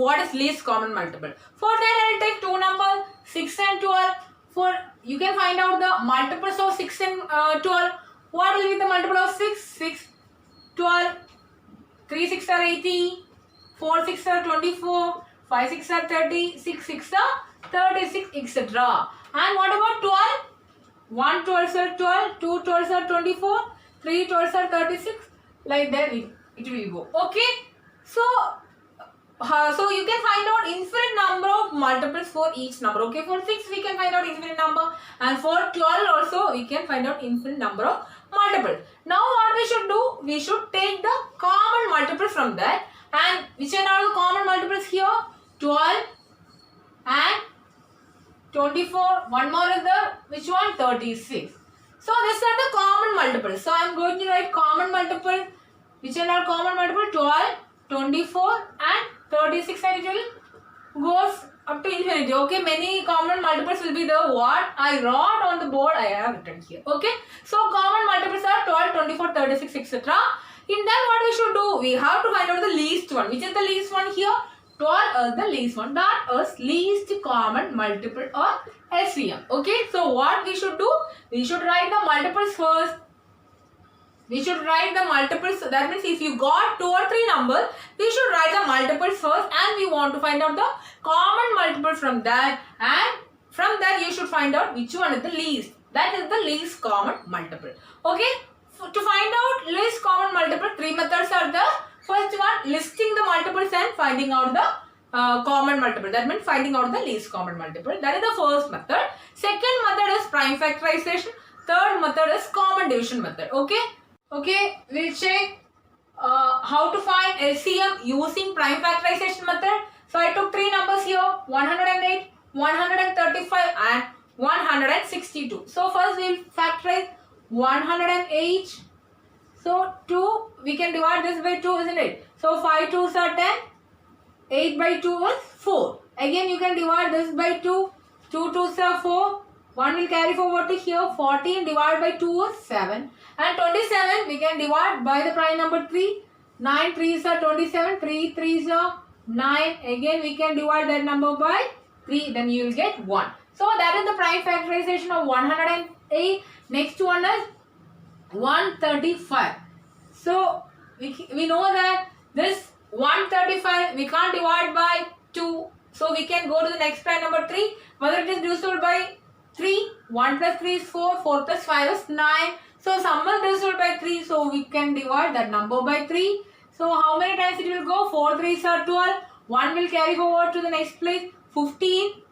what is least common multiple. For that I will take two numbers 6 and 12. For you can find out the multiples of 6 and 12. What will be the multiple of 6? 6, 12, 3 6 are 80, 4 6 are 24, 5 6 are 30, 6 6 are 36, etc. And what about 12? 1 12 are 12, 2 12 are 24, 3 12 are 36. Like that it will go. Okay. So you can find out infinite number of multiples for each number. Okay, for 6 we can find out infinite number, and for 12 also we can find out infinite number of multiples. Now what we should do? We should take the common multiple from that. And which are all the common multiples here? 12 and 24. One more is the which one? 36. So these are the common multiples. So I am going to write common multiple. Which are all common multiple? 12, 24 and 36, and it will goes up to infinity. Okay, many common multiples will be the what I wrote on the board. I have written here. Okay, so common multiples are 12, 24, 36, etc. In that, what we should do? We have to find out the least one. Which is the least one here? 12 is the least one. That is least common multiple or LCM. Okay, so what we should do? We should write the multiples first. We should write the multiples. That means if you got 2 or 3 numbers, we should write the multiples first, and we want to find out the common multiple from that, and from that you should find out which one is the least. That is the least common multiple. Okay. To find out least common multiple, 3 methods are there. First one, listing the multiples and finding out the common multiple. That means finding out the least common multiple. That is the first method. Second method is prime factorization. Third method is common division method. Okay. Okay, we'll check how to find LCM using prime factorization method. So I took 3 numbers here, 108, 135 and 162. So first we'll factorize 108. So 2, we can divide this by 2, isn't it? So 5 2s are 10, 8 by 2 is 4. Again you can divide this by 2, 2 2s are 4. 1 will carry forward to here. 14 divided by 2 is 7. And 27 we can divide by the prime number 3. 9 3s are 27. 3 3s are 9. Again we can divide that number by 3. Then you will get 1. So that is the prime factorization of 108. Next one is 135. So we know that this 135 we can't divide by 2. So we can go to the next prime number 3. Whether it is divisible by 3, 1 plus 3 is 4, 4 plus 5 is 9. So sum is divisible by 3, so we can divide that number by 3. So how many times it will go? 4 3s are 12. 1 will carry forward to the next place. 15.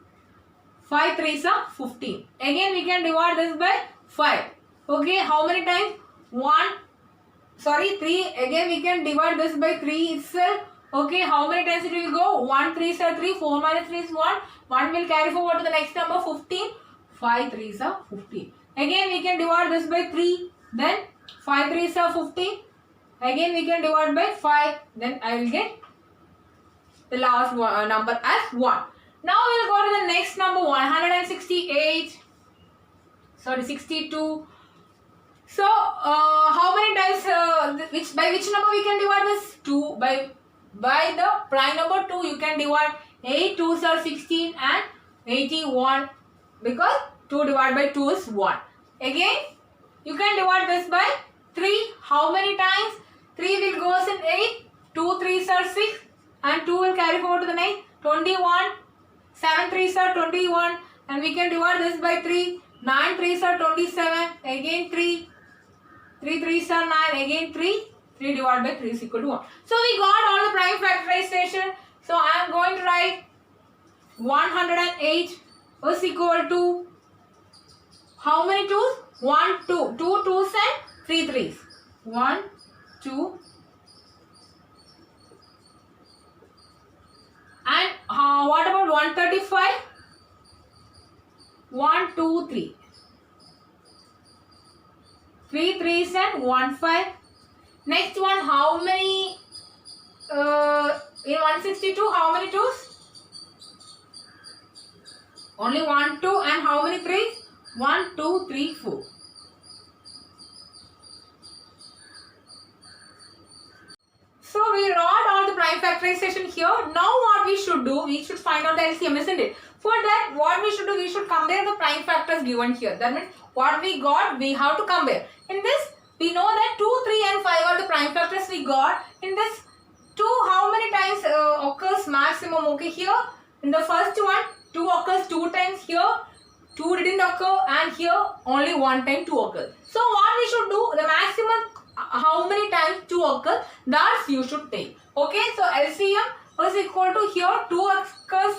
5 3s are 15. Again we can divide this by 5. Okay, how many times? 3. Again we can divide this by 3 itself. Okay, how many times it will go? 1 3s are 3. 4 minus 3 is 1. 1 will carry forward to the next number 15. 5 3s are 15. Again we can divide this by 3. Then 5 3s are 15. Again we can divide by 5. Then I will get the last number as 1. Now we will go to the next number 168. 62. So how many times by which number we can divide this? 2. By the prime number 2 you can divide 8 2s are 16 and 81, because 2 divided by 2 is 1. Again you can divide this by 3. How many times? 3 will goes in 8. 2 3s are 6 and 2 will carry forward to the next 21. 7 3s are 21 and we can divide this by 3. 9 3s are 27. Again 3. 3 3s are 9. Again 3. 3 divided by 3 is equal to 1. So we got all the prime factorization. So I am going to write 108 is equal to how many 2s? 1 2. 2 2s and 3 3s. 1 2. And what about 135? 1 2 3. 3 3s and 1 5. Next one, how many in 162, how many 2s? Only 1 2, and how many 3s? 1 2 3 4. So we wrote all the prime factorization factorization here. Now what we should do, we should find out the LCM, isn't it? For that, what we should do, we should compare the prime factors given here. That means what we got, we have to compare. In this, we know that 2, 3 and 5 are the prime factors we got. In this 2, how many times occurs maximum? Okay, here in the first one, 2 occurs 2 times, here 2 didn't occur, and here only 1 time 2 occurs. So what we should do, the maximum how many times 2 occurs, that you should take. Okay, so LCM is equal to here 2 occurs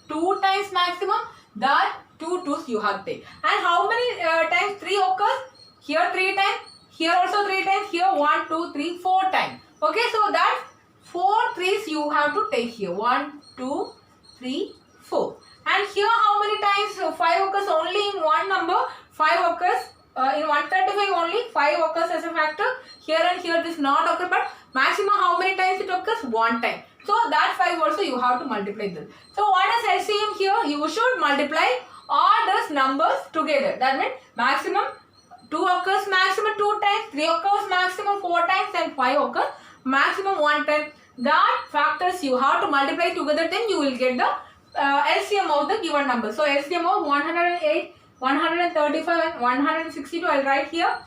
2 times maximum, that 2 2's you have to take. And how many times 3 occurs? Here 3 times, here also 3 times, here 1, 2, 3, 4 times. Okay, so that's 4 3's you have to take here. 1, 2, 3, 4. And here how many times 5 occurs? Only in one number. 5 occurs in 135 only. 5 occurs as a factor. Here and here this not occur, but maximum how many times it occurs? 1 time. So that 5 also you have to multiply this. So what is LCM here? You should multiply all those numbers together. That means maximum 2 occurs maximum 2 times, 3 occurs maximum 4 times, and 5 occurs maximum 1 time. That factors you have to multiply together, then you will get the LCM of the given number. So LCM of 108, 135 and 162 I will write here.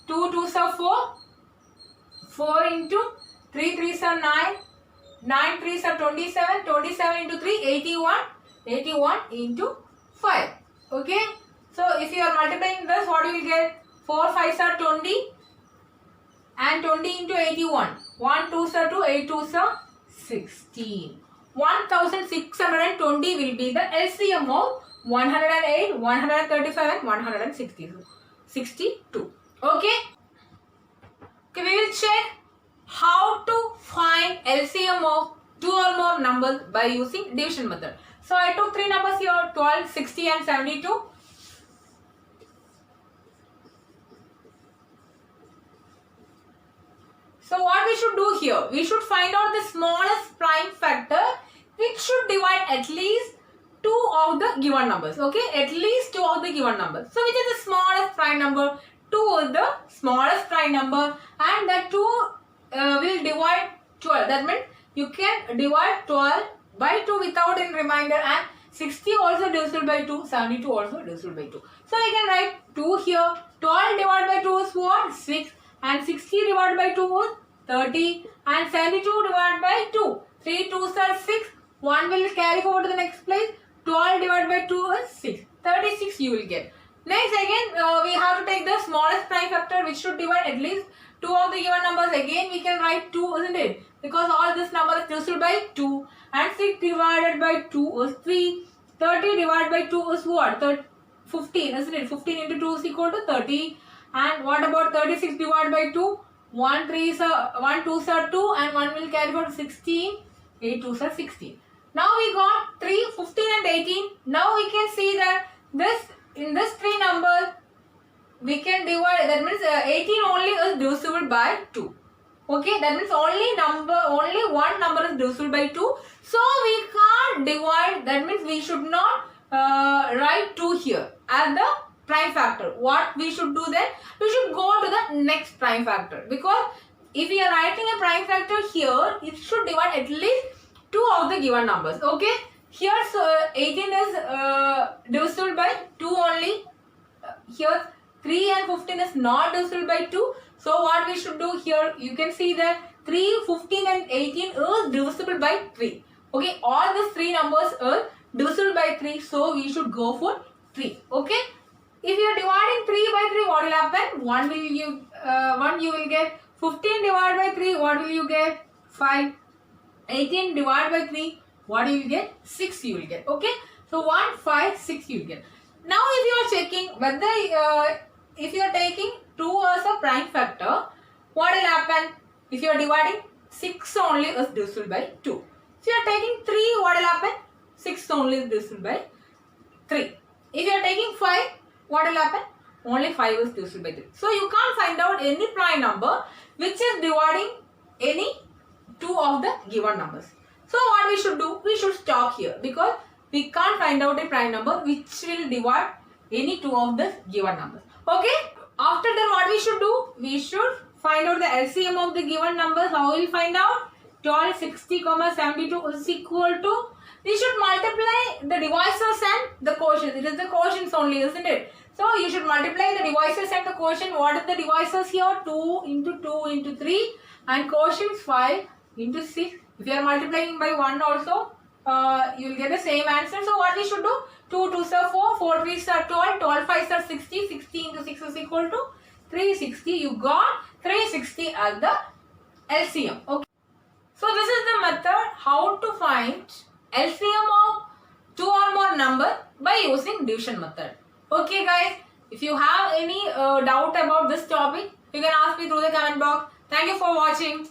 2 2's are 4, 4 into 3 3's are 9, 9 3's are 27, 27 into 3 81, 81 into 5. Okay. So if you are multiplying this, what you will get? 4 5's are 20 and 20 into 81. 1 2's are 2, 8 2's are 16. 1620 will be the LCM of 108, 135 and 162. Okay. Okay, we will check how to find LCM of 2 or more numbers by using division method. So I took 3 numbers here, 12, 60 and 72. So what we should do here? We should find out the smallest prime factor which should divide at least 2 of the given numbers. Okay, at least 2 of the given numbers. So which is the smallest prime number? 2 is the smallest prime number, and that 2 will divide 12. That means you can divide 12 by 2 without any remainder, and 60 also divisible by 2, 72 also divisible by 2. So I can write 2 here. 12 divided by 2 is what? 6. And 60 divided by 2 is 30. And 72 divided by 2. 3 2's are 6. 1 will carry forward to the next place. 12 divided by 2 is 6. 36 you will get. Next again we have to take the smallest prime factor which should divide at least 2 of the given numbers. Again we can write 2, isn't it? Because all this number is divisible by 2. And 6 divided by 2 is 3. 30 divided by 2 is what? 15, isn't it? 15 into 2 is equal to 30. And what about 36 divided by 2? 1 2's are 2 and 1 will carry forward 16. 8 2's are 16. Now we got 3, 15 and 18. Now we can see that in this 3 numbers we can divide. That means 18 only is divisible by 2. Okay, that means only one number is divisible by 2. So we can't divide. That means we should not write 2 here as the prime factor. What we should do then? We should go to the next prime factor, because if we are writing a prime factor here, it should divide at least 2 of the given numbers. Okay, here so 18 is divisible by 2 only. Here 3 and 15 is not divisible by 2. So what we should do here, you can see that 3, 15 and 18 is divisible by 3. Okay, all these 3 numbers are divisible by 3. So we should go for 3. Okay. If you are dividing 3 by 3, what will happen? 1 you will get. 15 divided by 3, what will you get? 5. 18 divided by 3, what you will get? 6 you will get. Okay. So 1, 5, 6 you will get. Now if you are checking whether if you are taking 2 as a prime factor, what will happen? If you are dividing, 6 only is divisible by 2. If you are taking 3, what will happen? 6 only is divisible by 3. If you are taking 5, what will happen? Only 5 is divisible by 3. So you can't find out any prime number which is dividing any 2 of the given numbers. So what we should do? We should stop here, because we can't find out a prime number which will divide any 2 of the given numbers. Okay. After that, what we should do? We should find out the LCM of the given numbers. How will we find out? 12, 60, 72 is equal to, we should multiply the divisors and the quotients. It is the quotients only, isn't it? So you should multiply the divisors and the quotient. What are the divisors here? 2 into 3 and quotients 5 into 6. If you are multiplying by 1 also, you will get the same answer. So what we should do? 2 2s are 4, 4 3s are 12, 12 5s are 60, 60 into 6 is equal to 360. You got 360 as the LCM. Okay. So this is the method how to find LCM of two or more number by using division method. Okay guys, if you have any doubt about this topic, you can ask me through the comment box. Thank you for watching.